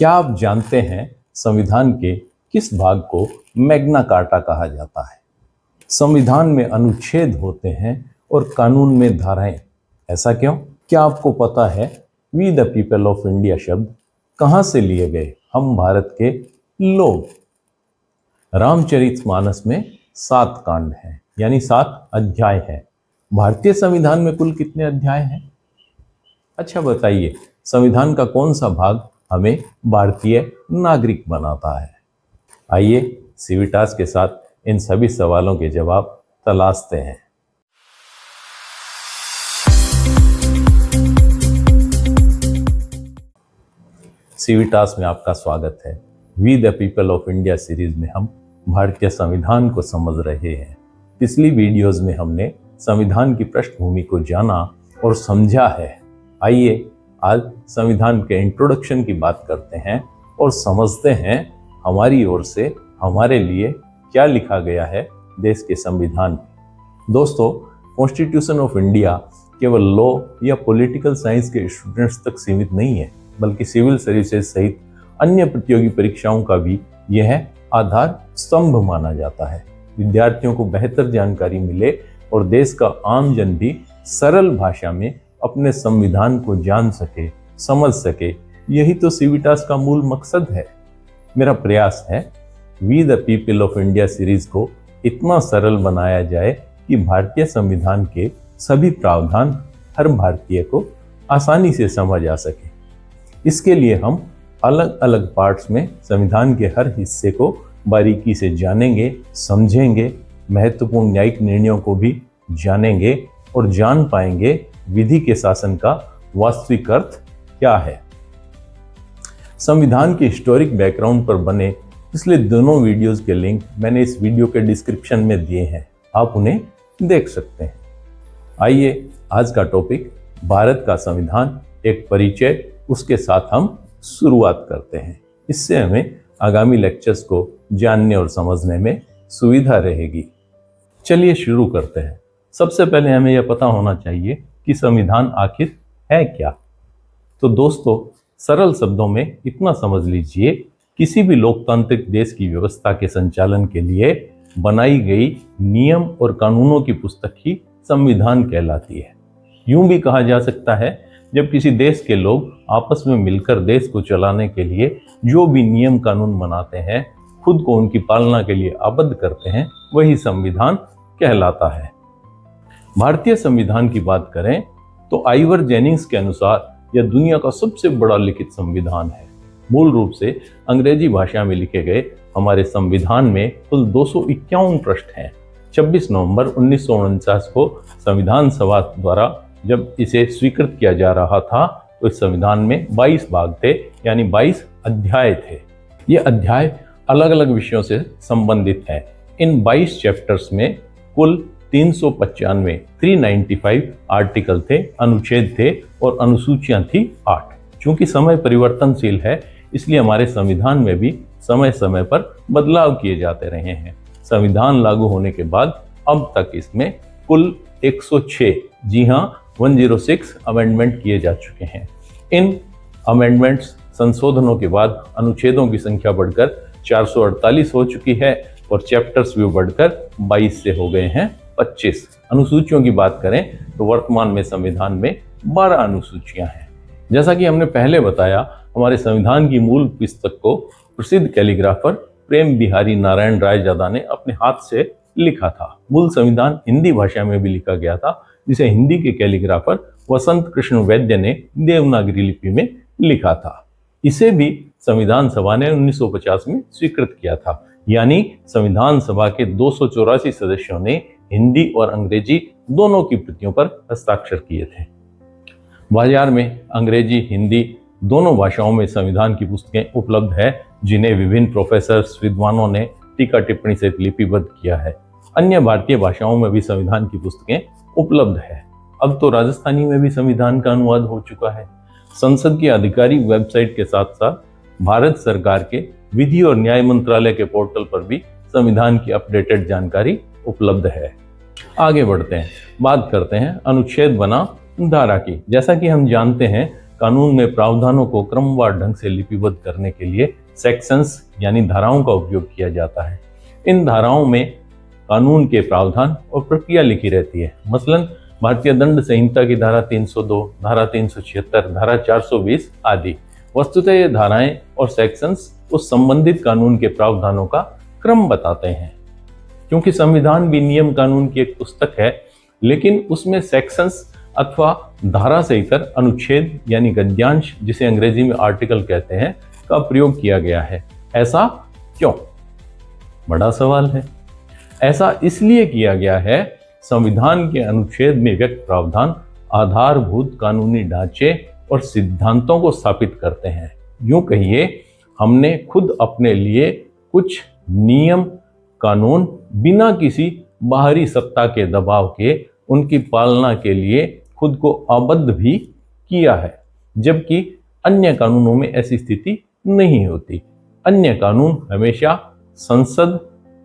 क्या आप जानते हैं संविधान के किस भाग को मैग्ना कार्टा कहा जाता है? संविधान में अनुच्छेद होते हैं और कानून में धाराएं। ऐसा क्यों? क्या आपको पता है we the people of India शब्द कहां से लिए गए? हम भारत के लोग। रामचरितमानस में 7 कांड हैं, यानी 7 अध्याय हैं। भारतीय संविधान में कुल कितने अध्याय हैं? अच्छा बताइए, संविधान का कौन सा भाग हमें भारतीय नागरिक बनाता है? आइए सिविटास के साथ इन सभी सवालों के जवाब तलाशते हैं। सिविटास में आपका स्वागत है। We the people of India series में हम भारतीय संविधान को समझ रहे हैं। पिछली वीडियोस में हमने संविधान की पृष्ठभूमि को जाना और समझा है। आइए आज संविधान के इंट्रोडक्शन की बात करते हैं और समझते हैं हमारी ओर से हमारे लिए क्या लिखा गया है देश के संविधान में। दोस्तों, कॉन्स्टिट्यूशन ऑफ इंडिया केवल लॉ या पॉलिटिकल साइंस के स्टूडेंट्स तक सीमित नहीं है, बल्कि सिविल सर्विसेज सहित अन्य प्रतियोगी परीक्षाओं का भी यह आधार स्तंभ माना जाता है। विद्यार्थियों को बेहतर जानकारी मिले और देश का आम जन भी सरल भाषा में अपने संविधान को जान सके, समझ सके, यही तो सिविटास का मूल मकसद है। मेरा प्रयास है we the people of India series को इतना सरल बनाया जाए कि भारतीय संविधान के सभी प्रावधान हर भारतीय को आसानी से समझ आ सके। इसके लिए हम अलग अलग पार्ट्स में संविधान के हर हिस्से को बारीकी से जानेंगे, समझेंगे, महत्वपूर्ण न्यायिक निर्णयों को भी जानेंगे और जान पाएंगे विधि के शासन का वास्तविक अर्थ क्या है। संविधान के हिस्टोरिक बैकग्राउंड पर बने पिछले दोनों वीडियोस के लिंक मैंने इस वीडियो के डिस्क्रिप्शन में दिए हैं, आप उन्हें देख सकते हैं। आइए आज का टॉपिक भारत का संविधान, एक परिचय, उसके साथ हम शुरुआत करते हैं। इससे हमें आगामी लेक्चर्स को जानने और समझने में सुविधा रहेगी। चलिए शुरू करते हैं। सबसे पहले हमें यह पता होना चाहिए कि संविधान आखिर है क्या। तो दोस्तों, सरल शब्दों में इतना समझ लीजिए, किसी भी लोकतांत्रिक देश की व्यवस्था के संचालन के लिए बनाई गई नियम और कानूनों की पुस्तक ही संविधान कहलाती है। यूं भी कहा जा सकता है, जब किसी देश के लोग आपस में मिलकर देश को चलाने के लिए जो भी नियम कानून बनाते हैं, खुद को उनकी पालना के लिए आबद्ध करते हैं, वही संविधान कहलाता है। भारतीय संविधान की बात करें तो आइवर जेनिंग्स के अनुसार यह दुनिया का सबसे बड़ा लिखित संविधान है। मूल रूप से अंग्रेजी भाषा में लिखे गए हमारे संविधान में कुल 251 पृष्ठ हैं। 26 नवंबर 1949 को संविधान सभा द्वारा जब इसे स्वीकृत किया जा रहा था तो इस संविधान में 22 भाग थे, यानी 22 अध्याय थे। ये अध्याय अलग अलग विषयों से संबंधित हैं। इन 22 चैप्टर्स में कुल 395 आर्टिकल थे, अनुच्छेद थे और अनुसूचियां थी 8। चूंकि समय परिवर्तनशील है, इसलिए हमारे संविधान में भी समय समय पर बदलाव किए जाते रहे हैं। संविधान लागू होने के बाद अब तक इसमें कुल 106, जी हाँ 106 अमेंडमेंट किए जा चुके हैं। इन अमेंडमेंट्स, संशोधनों के बाद अनुच्छेदों की संख्या बढ़कर 448 हो चुकी है और चैप्टर्स भी बढ़कर 22 से हो गए हैं 25। अनुसूचियों की बात करें तो वर्तमान में संविधान में 12 अनुसूचियां हैं। जैसा कि हमने पहले बताया, हमारे संविधान की मूल पुस्तक को प्रसिद्ध कैलीग्राफर प्रेम बिहारी नारायण रायजादा ने अपने हाथ से लिखा था। मूल संविधान हिंदी भाषा में भी लिखा गया था, जिसे हिंदी के कैलीग्राफर वसंत कृष्ण वैद्य ने देवनागरी लिपि में लिखा था। इसे भी संविधान सभा ने 1950 में स्वीकृत किया था, यानी संविधान सभा के 284 सदस्यों ने हिंदी और अंग्रेजी दोनों की प्रतियों पर हस्ताक्षर किए थे। बाजार में अंग्रेजी, हिंदी दोनों भाषाओं में संविधान की पुस्तकें उपलब्ध है, जिन्हें विभिन्न प्रोफेसर्स, विद्वानों ने टीका टिप्पणी से लिपिबद्ध किया है। अन्य भारतीय भाषाओं में भी संविधान की पुस्तकें उपलब्ध है। अब तो राजस्थानी में भी संविधान का अनुवाद हो चुका है। संसद की आधिकारिक वेबसाइट के साथ साथ भारत सरकार के विधि और न्याय मंत्रालय के पोर्टल पर भी संविधान की अपडेटेड जानकारी उपलब्ध है। आगे बढ़ते हैं, बात करते हैं अनुच्छेद बना धारा की। जैसा कि हम जानते हैं, कानून में प्रावधानों को क्रमवार ढंग से लिपिबद्ध करने के लिए सेक्शंस यानी धाराओं का उपयोग किया जाता है। इन धाराओं में कानून के प्रावधान और प्रक्रिया लिखी रहती है। मसलन भारतीय दंड संहिता की धारा 302, धारा 376, धारा 420 आदि। वस्तुतः ये धाराएं और सेक्शंस उस संबंधित कानून के प्रावधानों का क्रम बताते हैं। क्योंकि संविधान भी नियम कानून की एक पुस्तक है, लेकिन उसमें सेक्शंस अथवा धारा से इतर अनुच्छेद यानी गद्यांश, जिसे अंग्रेजी में आर्टिकल कहते हैं, का प्रयोग किया गया है। ऐसा क्यों? बड़ा सवाल है। ऐसा इसलिए किया गया है, संविधान के अनुच्छेद में व्यक्त प्रावधान आधारभूत कानूनी ढांचे और सिद्धांतों को स्थापित करते हैं। यूं कहिए, हमने खुद अपने लिए कुछ नियम कानून बिना किसी बाहरी सत्ता के दबाव के उनकी पालना के लिए खुद को आबद्ध भी किया है, जबकि अन्य कानूनों में ऐसी स्थिति नहीं होती। अन्य कानून हमेशा संसद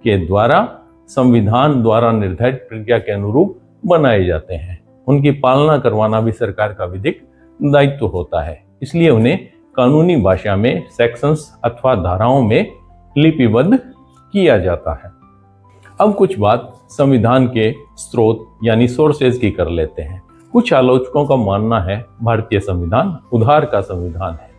के द्वारा संविधान द्वारा निर्धारित प्रक्रिया के अनुरूप बनाए जाते हैं। उनकी पालना करवाना भी सरकार का विधिक दायित्व होता है। इसलिए उन्हें कानूनी भाषा में सेक्शंस अथवा धाराओं में लिपिबद्ध किया जाता है। अब कुछ बात संविधान के स्रोत यानी सोर्सेज की कर लेते हैं। कुछ आलोचकों का मानना है भारतीय संविधान उधार का संविधान है।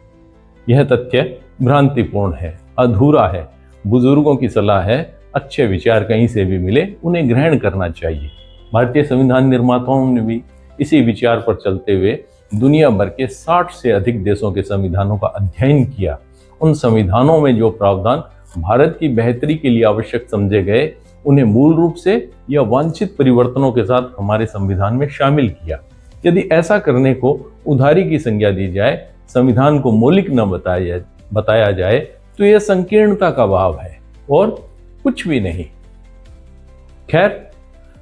यह तथ्य भ्रांतिपूर्ण है, अधूरा है। बुजुर्गों की सलाह है, अच्छे विचार कहीं से भी मिले उन्हें ग्रहण करना चाहिए। भारतीय संविधान निर्माताओं ने भी इसी विचार पर चलते हुए दुनिया भर के 60 से अधिक देशों के संविधानों का अध्ययन किया। उन संविधानों में जो प्रावधान भारत की बेहतरी के लिए आवश्यक समझे गए, उन्हें मूल रूप से या वांछित परिवर्तनों के साथ हमारे संविधान में शामिल किया। यदि ऐसा करने को उधारी की संज्ञा दी जाए, संविधान को मौलिक न बताया जाए, तो यह संकीर्णता का भाव है और कुछ भी नहीं। खैर,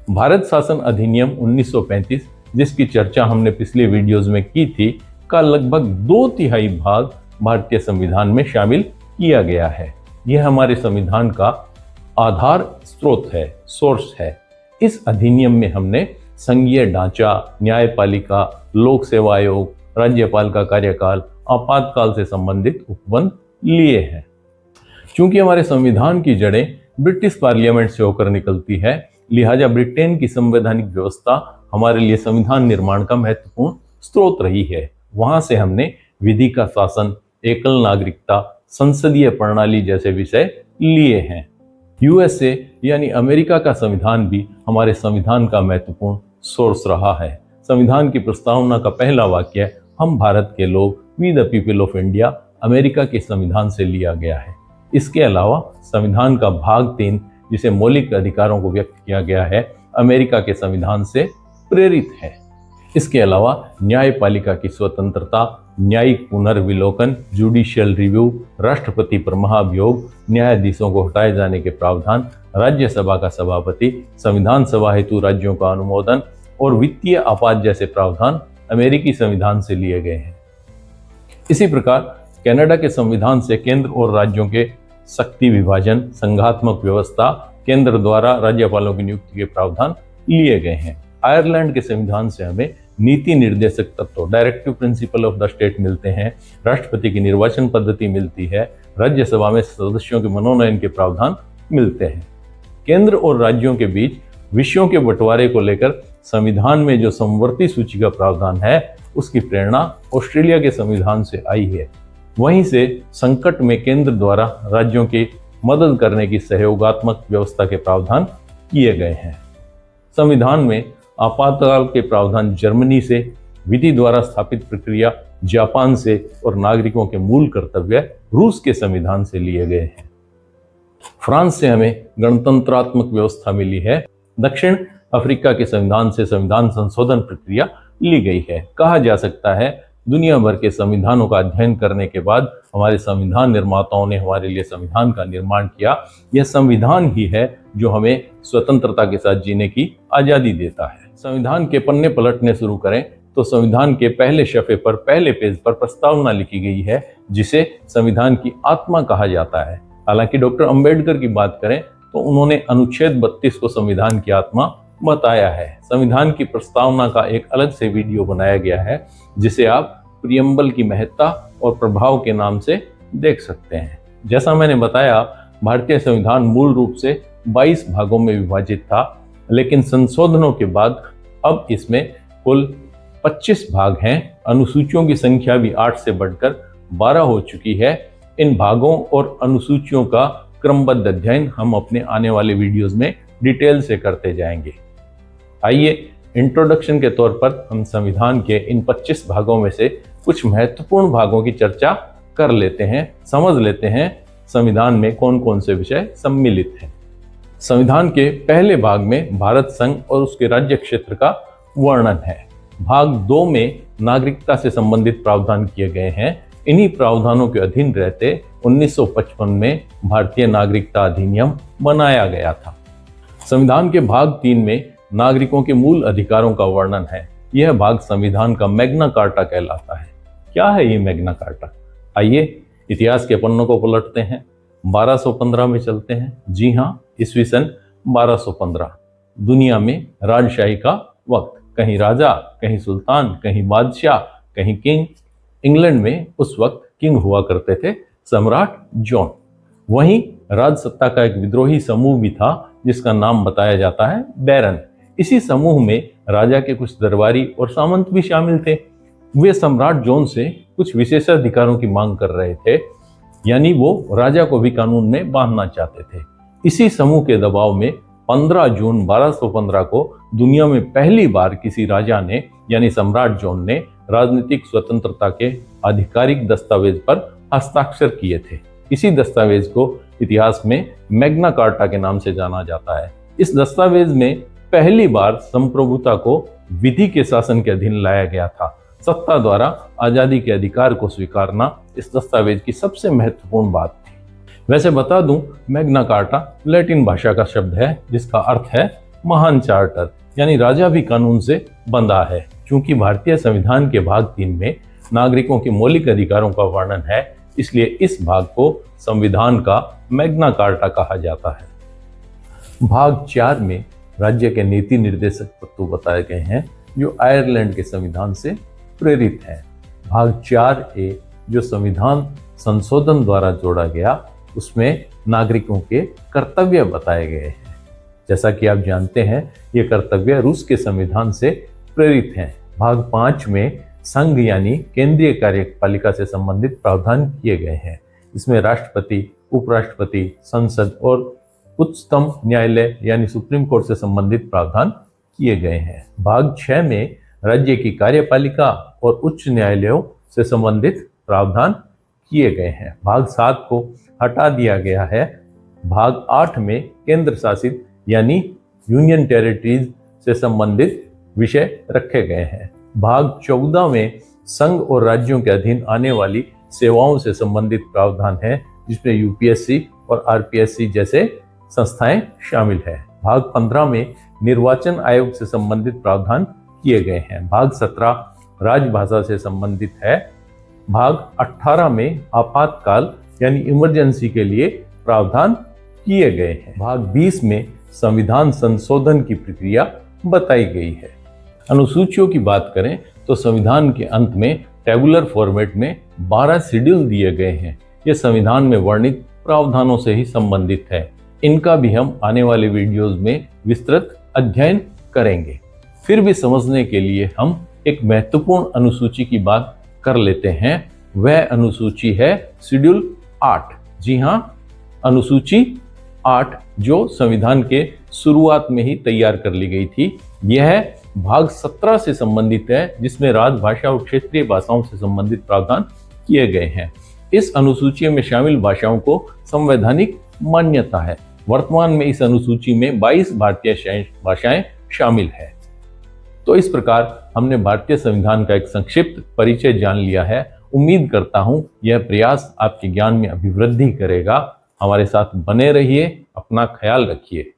भारत शासन अधिनियम 1935, जिसकी चर्चा हमने पिछले वीडियोज में की थी, का लगभग 2/3 भाग भारतीय संविधान में शामिल किया गया है। यह हमारे संविधान का आधार स्रोत है, सोर्स है। इस अधिनियम में हमने संघीय ढांचा, न्यायपालिका, लोक सेवा आयोग, राज्यपाल का कार्यकाल, आपातकाल से संबंधित उपबंध लिए हैं। चूंकि हमारे संविधान की जड़ें ब्रिटिश पार्लियामेंट से होकर निकलती है, लिहाजा ब्रिटेन की संवैधानिक व्यवस्था हमारे लिए संविधान निर्माण का महत्वपूर्ण स्रोत रही है। वहां से हमने विधि का शासन, एकल नागरिकता, संसदीय प्रणाली जैसे विषय लिए हैं। यूएसए यानी अमेरिका का संविधान भी हमारे संविधान का महत्वपूर्ण सोर्स रहा है। संविधान की प्रस्तावना का पहला वाक्य, हम भारत के लोग, we the people of India, America के संविधान से लिया गया है। इसके अलावा संविधान का भाग 3, जिसे मौलिक अधिकारों को व्यक्त किया गया है, अमेरिका के संविधान से प्रेरित है। इसके अलावा न्यायपालिका की स्वतंत्रता, न्यायिक पुनर्विलोकन, जुडिशियल रिव्यू, राष्ट्रपति पर महाभियोग, न्यायाधीशों को हटाए जाने के प्रावधान, राज्यसभा का सभापति, संविधान सभा हेतु राज्यों का अनुमोदन और वित्तीय आपात जैसे प्रावधान अमेरिकी संविधान से लिए गए हैं। इसी प्रकार कनाडा के संविधान से केंद्र और राज्यों के शक्ति विभाजन, संघात्मक व्यवस्था, केंद्र द्वारा राज्यपालों की नियुक्ति के प्रावधान लिए गए हैं। आयरलैंड के संविधान से हमें नीति निर्देशक तत्व, directive principle of the state मिलते हैं। राष्ट्रपति की निर्वाचन पद्धति मिलती है। राज्यसभा में सदस्यों के मनोनयन के प्रावधान मिलते हैं। केंद्र और राज्यों के बीच विषयों के बंटवारे को लेकर संविधान में जो समवर्ती सूची का प्रावधान है, उसकी प्रेरणा ऑस्ट्रेलिया के संविधान से आई है। वहीं से संकट में केंद्र द्वारा राज्यों की मदद करने की सहयोगात्मक व्यवस्था के प्रावधान किए गए हैं। संविधान में आपातकाल के प्रावधान जर्मनी से, विधि द्वारा स्थापित प्रक्रिया जापान से और नागरिकों के मूल कर्तव्य रूस के संविधान से लिए गए हैं। फ्रांस से हमें गणतंत्रात्मक व्यवस्था मिली है। दक्षिण अफ्रीका के संविधान से संविधान संशोधन प्रक्रिया ली गई है। कहा जा सकता है दुनिया भर के संविधानों का अध्ययन करने के बाद हमारे संविधान निर्माताओं ने हमारे लिए संविधान का निर्माण किया। यह संविधान ही है जो हमें स्वतंत्रता के साथ जीने की आज़ादी देता है। संविधान के पन्ने पलटने शुरू करें तो संविधान के पहले सफ़े पर, पहले पेज पर प्रस्तावना लिखी गई है, जिसे संविधान की आत्मा कहा जाता है। हालांकि डॉक्टर अंबेडकर की बात करें तो उन्होंने अनुच्छेद 32 को संविधान की आत्मा बताया है। संविधान की प्रस्तावना का एक अलग से वीडियो बनाया गया है, जिसे आप प्रियम्बल की महत्ता और प्रभाव के नाम से देख सकते हैं। जैसा मैंने बताया, भारतीय संविधान मूल रूप से 22 भागों में विभाजित था, लेकिन संशोधनों के बाद अब इसमें कुल 25 भाग हैं। अनुसूचियों की संख्या भी 8 से बढ़कर 12 हो चुकी है। इन भागों और अनुसूचियों का क्रमबद्ध अध्ययन हम अपने आने वाले वीडियोस में डिटेल से करते जाएंगे। आइए इंट्रोडक्शन के तौर पर हम संविधान के इन 25 भागों में से कुछ महत्वपूर्ण भागों की चर्चा कर लेते हैं, समझ लेते हैं संविधान में कौन कौन से विषय सम्मिलित हैं। संविधान के पहले भाग में भारत संघ और उसके राज्य क्षेत्र का वर्णन है। भाग 2 में नागरिकता से संबंधित प्रावधान किए गए हैं। इन्हीं प्रावधानों के अधीन रहते 1955 में भारतीय नागरिकता अधिनियम बनाया गया था। संविधान के भाग 3 में नागरिकों के मूल अधिकारों का वर्णन है। यह भाग संविधान का मैग्ना कार्टा कहलाता है। क्या है ये मैग्ना कार्टा? आइए इतिहास के पन्नों को पलटते हैं, 1215 में चलते हैं। जी हाँ, ईस्वी सन 1215। दुनिया में राजशाही का वक्त, कहीं राजा, कहीं सुल्तान, कहीं बादशाह, कहीं किंग। इंग्लैंड में उस वक्त किंग हुआ करते थे सम्राट जॉन। वहीं राजसत्ता का एक विद्रोही समूह भी था जिसका नाम बताया जाता है बैरन। इसी समूह में राजा के कुछ दरबारी और सामंत भी शामिल थे। वे सम्राट जॉन से कुछ विशेषाधिकारों की मांग कर रहे थे, यानी वो राजा को भी कानून में बांधना चाहते थे। इसी समूह के दबाव में 15 जून 1215 को दुनिया में पहली बार किसी राजा ने यानी सम्राट जॉन ने राजनीतिक स्वतंत्रता के आधिकारिक दस्तावेज पर हस्ताक्षर किए थे। इसी दस्तावेज को इतिहास में मैग्ना कार्टा के नाम से जाना जाता है। इस दस्तावेज में पहली बार संप्रभुता को विधि के शासन के अधीन लाया गया था। सत्ता द्वारा आजादी के अधिकार को स्वीकारना इस दस्तावेज की सबसे महत्वपूर्ण बात थी। वैसे बता दूं, मैग्ना कार्टा लैटिन भाषा का शब्द है जिसका अर्थ है महान चार्टर, यानी राजा भी कानून से बंधा है। क्योंकि भारतीय संविधान के भाग 3 में नागरिकों के मौलिक अधिकारों का वर्णन है, इसलिए इस भाग को संविधान का मैग्ना कार्टा कहा जाता है। भाग 4 में राज्य के नीति निर्देशक तत्व बताए गए हैं जो आयरलैंड के संविधान से प्रेरित हैं। भाग 4A जो संविधान संशोधन द्वारा जोड़ा गया, उसमें नागरिकों के कर्तव्य बताए गए हैं। जैसा कि आप जानते हैं, ये कर्तव्य रूस के संविधान से प्रेरित हैं। भाग 5 में संघ यानी केंद्रीय कार्यपालिका से संबंधित प्रावधान किए गए हैं। इसमें राष्ट्रपति, उपराष्ट्रपति, संसद और उच्चतम न्यायालय यानी सुप्रीम कोर्ट से संबंधित प्रावधान किए गए हैं। भाग 6 में राज्य की कार्यपालिका और उच्च न्यायालयों से संबंधित प्रावधान किए गए हैं। भाग 7 को हटा दिया गया है। भाग 8 में केंद्र शासित यानी यूनियन टेरिटरीज से संबंधित विषय रखे गए हैं। भाग 14 में संघ और राज्यों के अधीन आने वाली सेवाओं से संबंधित प्रावधान है, जिसमें यूपीएससी और आरपीएससी जैसे संस्थाएं शामिल है। भाग 15 में निर्वाचन आयोग से संबंधित प्रावधान किए गए हैं। भाग 17 राजभाषा से संबंधित है। भाग 18 में आपातकाल यानी इमरजेंसी के लिए प्रावधान किए गए हैं। भाग 20 में संविधान संशोधन की प्रक्रिया बताई गई है। अनुसूचियों की बात करें तो संविधान के अंत में टेबुलर फॉर्मेट में 12 शेड्यूल दिए गए हैं। ये संविधान में वर्णित प्रावधानों से ही संबंधित है। इनका भी हम आने वाले वीडियोस में विस्तृत अध्ययन करेंगे। फिर भी समझने के लिए हम एक महत्वपूर्ण अनुसूची की बात कर लेते हैं। वह अनुसूची है शेड्यूल 8। जी हाँ, अनुसूची 8 जो संविधान के शुरुआत में ही तैयार कर ली गई थी। यह भाग 17 से संबंधित है, जिसमें राजभाषा और क्षेत्रीय भाषाओं से संबंधित प्रावधान किए गए हैं। इस अनुसूची में शामिल भाषाओं को संवैधानिक मान्यता है। वर्तमान में इस अनुसूची में 22 भारतीय भाषाएं शामिल है। तो इस प्रकार हमने भारतीय संविधान का एक संक्षिप्त परिचय जान लिया है। उम्मीद करता हूं यह प्रयास आपके ज्ञान में अभिवृद्धि करेगा। हमारे साथ बने रहिए, अपना ख्याल रखिए।